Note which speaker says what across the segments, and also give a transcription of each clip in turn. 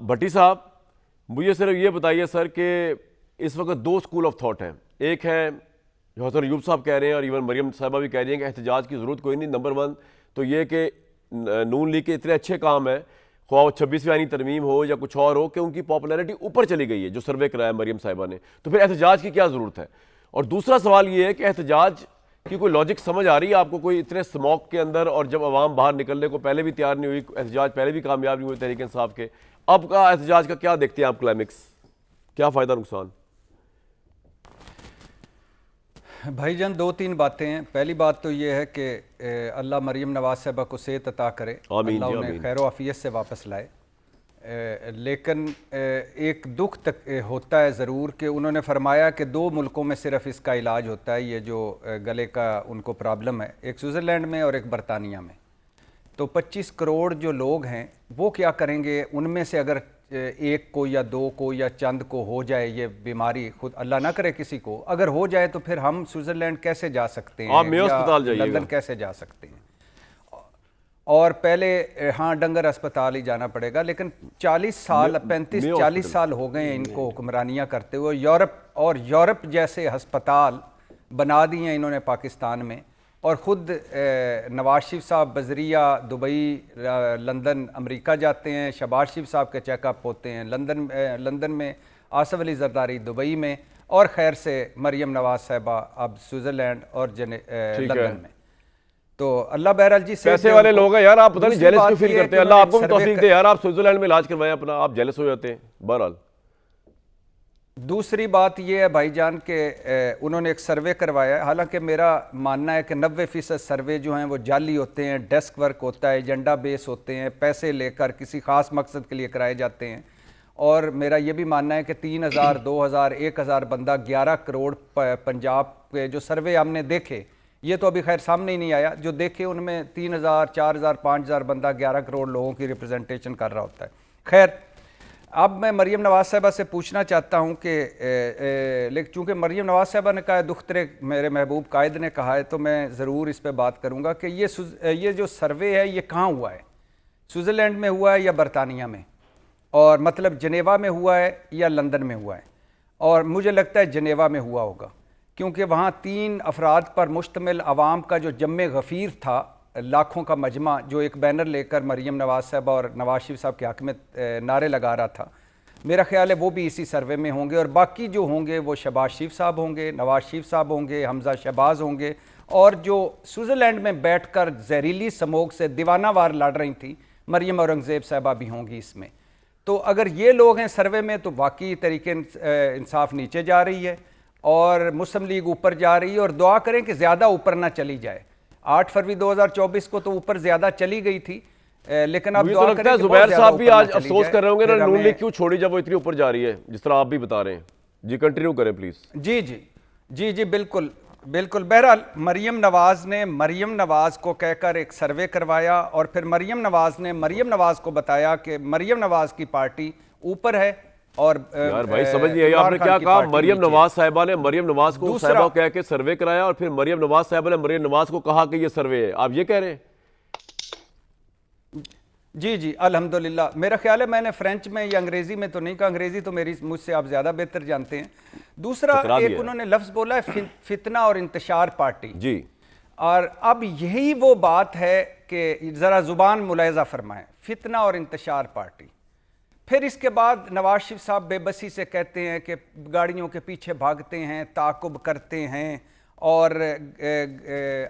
Speaker 1: भट्टी साहब, मुझे सिर्फ ये बताइए सर कि इस वक्त दो स्कूल ऑफ थॉट हैं। एक है जो हसन अयूब साहब कह रहे हैं और इवन मरियम साहबा भी कह रही हैं कि एहतजाज की ज़रूरत कोई नहीं। नंबर वन तो ये कि नून लीग के इतने अच्छे काम है, ख्वाह 26वीं आईनी तरमीम हो या कुछ और हो, कि उनकी पॉपुलैरिटी ऊपर चली गई है जो सर्वे कराया मरियम साहिबा ने, तो फिर एहतजाज की क्या ज़रूरत है। और दूसरा सवाल ये है कि एहतजाज की कोई लॉजिक समझ आ रही है आपको? कोई इतने स्मॉक के अंदर और जब आवाम बाहर निकलने को पहले भी तैयार नहीं हुई, एहतजाज पहले भी कामयाब नहीं हुए तहरीक इंसाफ के, अब का एहतजाज का क्या देखते हैं आप क्लाइमेक्स? क्या फ़ायदा नुकसान?
Speaker 2: भाईजान दो तीन बातें हैं। पहली बात तो ये है कि अल्लाह मरियम नवाज साहबा को सेहत अता करे, अल्लाह उन्हें खैर आफियत से वापस लाए। लेकिन एक दुख तक होता है ज़रूर कि उन्होंने फरमाया कि दो मुल्कों में सिर्फ इसका इलाज होता है, ये जो गले का उनको प्रॉब्लम है, एक स्विट्ज़रलैंड में और एक बरतानिया में। तो 25 करोड़ जो लोग हैं वो क्या करेंगे? उनमें से अगर एक को या दो को या चंद को हो जाए ये बीमारी, खुद अल्लाह ना करे किसी को, अगर हो जाए तो फिर हम स्विट्ज़रलैंड कैसे जा सकते हैं या लंदन कैसे जा सकते हैं? और पहले हाँ डंगर अस्पताल ही जाना पड़ेगा, लेकिन 40 साल 35-40 साल हो गए हैं इनको हुक्मरानियाँ करते हुए। यूरोप जैसे अस्पताल बना दिए हैं इन्होंने पाकिस्तान में, और ख़ुद नवाज शरीफ साहब बजरिया दुबई, लंदन, अमेरिका जाते हैं, शहबाज शरीफ साहब के चेकअप होते हैं लंदन में, आसफ अली जरदारी दुबई में, और खैर से मरियम नवाज साहबा अब स्विट्ज़रलैंड और लंदन में। तो अल्लाह बहरहाल जी
Speaker 1: पैसे वाले लोग हैं यार, आप पता नहीं जेलस क्यों फील करते हैं। अल्लाह आपको भी तौफीक दे यार, आप स्विट्ज़रलैंड में इलाज करवाएं अपना, आप जेलस हो जाते हैं। बहरहाल
Speaker 2: दूसरी बात यह है भाईजान के उन्होंने एक सर्वे करवाया है। हालांकि मेरा मानना है कि 90% सर्वे जो हैं वो जाली होते हैं, डेस्क वर्क होता है, एजेंडा बेस होते हैं, पैसे लेकर किसी ख़ास मकसद के लिए कराए जाते हैं। और मेरा ये भी मानना है कि 3000, 2000, 1000 बंदा 11 करोड़ पंजाब के जो सर्वे हमने देखे, ये तो अभी खैर सामने ही नहीं आया, जो देखे उनमें 3000, 4000, 5000 बंदा 11 करोड़ लोगों की रिप्रेजेंटेशन कर रहा होता है। खैर, अब मैं मरियम नवाज साहबा से पूछना चाहता हूं कि लेकिन चूँकि मरियम नवाज साहबा ने कहा है, दुख्तरे मेरे महबूब कायद ने कहा है, तो मैं ज़रूर इस पर बात करूंगा कि ये जो सर्वे है ये कहाँ हुआ है? स्विट्ज़रलैंड में हुआ है या बरतानिया में? और मतलब जनेवा में हुआ है या लंदन में हुआ है? और मुझे लगता है जनेवा में हुआ होगा, क्योंकि वहाँ 3 अफराद पर मुश्तमिल अवाम का जो जम्मे गफ़ीर था, लाखों का मजमा, जो एक बैनर लेकर मरियम नवाज साहब और नवाज शरीफ साहब के हक़ में नारे लगा रहा था, मेरा ख्याल है वो भी इसी सर्वे में होंगे। और बाकी जो होंगे वो शहबाज शरीफ साहब होंगे, नवाज शरीफ साहब होंगे, हमजा शहबाज होंगे, और जो स्विट्ज़रलैंड में बैठकर जहरीली स्मोक से दीवानावार लड़ रही थी मरियम औरंगज़ेब साहबा भी होंगी इसमें। तो अगर ये लोग हैं सर्वे में तो वाकई तरीके इंसाफ नीचे जा रही है और मुस्लिम लीग ऊपर जा रही है, और दुआ करें कि ज़्यादा ऊपर ना चली जाए। 8 फरवरी 2024 को तो ऊपर ज्यादा चली गई थी, लेकिन अब
Speaker 1: तो लगता है जुबैर साहब भी आज अफसोस कर रहे होंगे ना, नून लीग क्यों छोड़ी जब वो इतनी ऊपर जा रही है, जिस तरह आप भी बता रहे हैं। जी कंटिन्यू करें प्लीज।
Speaker 2: जी बिल्कुल बिल्कुल। बहरहाल मरियम नवाज को कहकर एक सर्वे करवाया, और फिर मरियम नवाज ने मरियम नवाज को बताया कि मरियम नवाज की पार्टी ऊपर है। और
Speaker 1: यार भाई समझ नहीं आया आपने क्या कहा? मरियम नवाज साहिबा ने मरियम नवाज को साहिबा कह के सर्वे कराया, और फिर मरियम नवाज साहिबा ने मरियम नवाज को कहा कि ये सर्वे है, आप ये कह रहे हैं?
Speaker 2: जी अल्हम्दुलिल्लाह। मेरा ख्याल है मैंने फ्रेंच में या अंग्रेजी में तो नहीं कहा, अंग्रेजी तो मुझसे आप ज्यादा बेहतर जानते हैं। दूसरा एक उन्होंने लफ्ज बोला है फितना और इंतशार पार्टी
Speaker 1: जी,
Speaker 2: और अब यही वो बात है कि जरा जुबान मुलायजा फरमाएं, फितना और इंतशार पार्टी। फिर इसके बाद नवाज शरीफ साहब बेबसी से कहते हैं कि गाड़ियों के पीछे भागते हैं, ताकुब करते हैं, और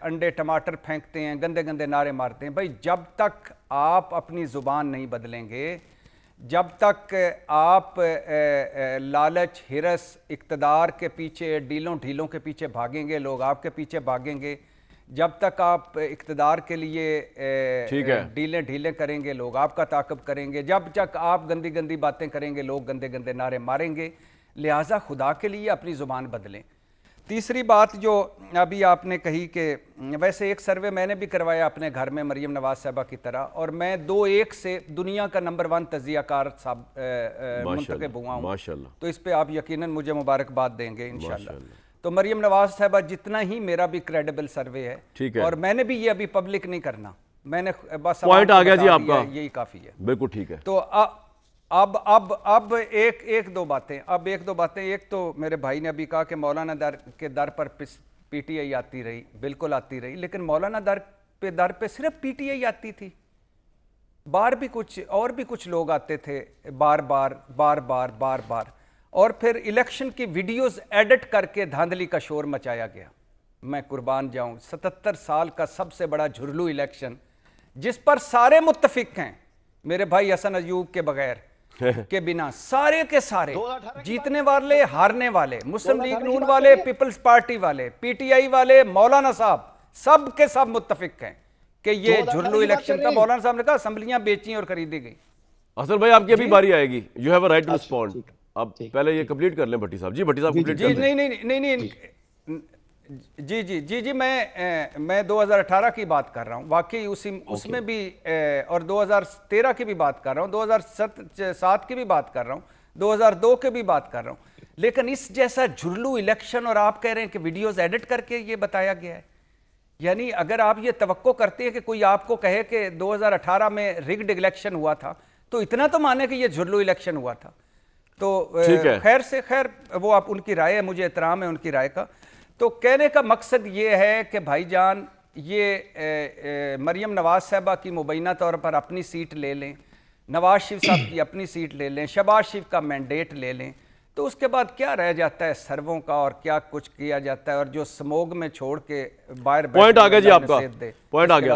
Speaker 2: अंडे टमाटर फेंकते हैं, गंदे गंदे नारे मारते हैं। भाई जब तक आप अपनी ज़ुबान नहीं बदलेंगे, जब तक आप लालच, हिरस, इक़्तिदार के पीछे, डीलों ढीलों के पीछे भागेंगे, लोग आपके पीछे भागेंगे, जब तक आप इक़्तिदार के लिए डीलें ढीलें करेंगे, लोग आपका ताक़ब करेंगे, जब तक आप गंदी गंदी बातें करेंगे, लोग गंदे गंदे नारे मारेंगे। लिहाजा खुदा के लिए अपनी ज़ुबान बदलें। तीसरी बात जो अभी आपने कही कि वैसे एक सर्वे मैंने भी करवाया अपने घर में मरियम नवाज साहबा की तरह, और मैं 2-1 से दुनिया का नंबर 1 तजियाकार साहब मुंतखब हुआ हूँ, तो इस पर आप यकीनन मुझे मुबारकबाद देंगे इंशाल्लाह। तो मरियम नवाज साहबा जितना ही मेरा भी क्रेडिबल सर्वे है, और मैंने भी ये अभी पब्लिक नहीं करना, मैंने बस
Speaker 1: पॉइंट आ गया जी आपका,
Speaker 2: यही काफ़ी है।
Speaker 1: बिल्कुल ठीक है।
Speaker 2: तो अब एक दो बातें। एक तो मेरे भाई ने अभी कहा कि मौलाना के दर पर पीटीआई आती रही, बिल्कुल आती रही, लेकिन मौलाना दर पे सिर्फ पीटीआई आती थी, बार भी कुछ और भी कुछ लोग आते थे, बार बार, और फिर इलेक्शन की वीडियोस एडिट करके धांधली का शोर मचाया गया। मैं कुर्बान जाऊं, 77 साल का सबसे बड़ा झुरलू इलेक्शन जिस पर सारे मुत्तफिक हैं, मेरे भाई हसन अयूब के बगैर के बिना, सारे के सारे, जीतने वाले हारने वाले, मुस्लिम लीग नून वाले, पीपल्स पार्टी वाले, पीटीआई वाले, मौलाना साहब, सब के सब मुत्तफिक हैं कि ये झुरलू इलेक्शन था। मौलाना साहब ने कहा असेंबलियां बेची और खरीदी गई।
Speaker 1: हसन भाई आपकी अभी बारी आएगी, you have a right to respond. अब पहले ये कंप्लीट कर लें भट्टी साहब। जी भट्टी साहब कंप्लीट कर लें।
Speaker 2: जी, मैं 2018 की बात कर रहा हूँ, वाकई उसमें भी, और 2013 की भी बात कर रहा हूँ, 2007 की भी बात कर रहा हूँ, 2002 की भी बात कर रहा हूँ। लेकिन इस जैसा झुरलू इलेक्शन, और आप कह रहे हैं कि वीडियोस एडिट करके ये बताया गया है। यानी अगर आप ये तवक्को करते हैं कि कोई आपको कहे कि 2018 में रिग्ड इलेक्शन हुआ था, तो इतना तो माने कि ये झुरलू इलेक्शन हुआ था। तो खैर से खैर, वो आप, उनकी राय है, मुझे एहतराम है उनकी राय का। तो कहने का मकसद ये है कि भाईजान, ये मरियम नवाज साहबा की मुबैना तौर पर अपनी सीट ले लें, नवाज शरीफ साहब की अपनी सीट ले लें, शहबाज शरीफ का मैंडेट ले लें, तो उसके बाद क्या रह जाता है सर्वों का, और क्या कुछ किया जाता है, और जो स्मोग में छोड़ के बाहर
Speaker 1: पॉइंट आ गया जी, आपका पॉइंट आ गया।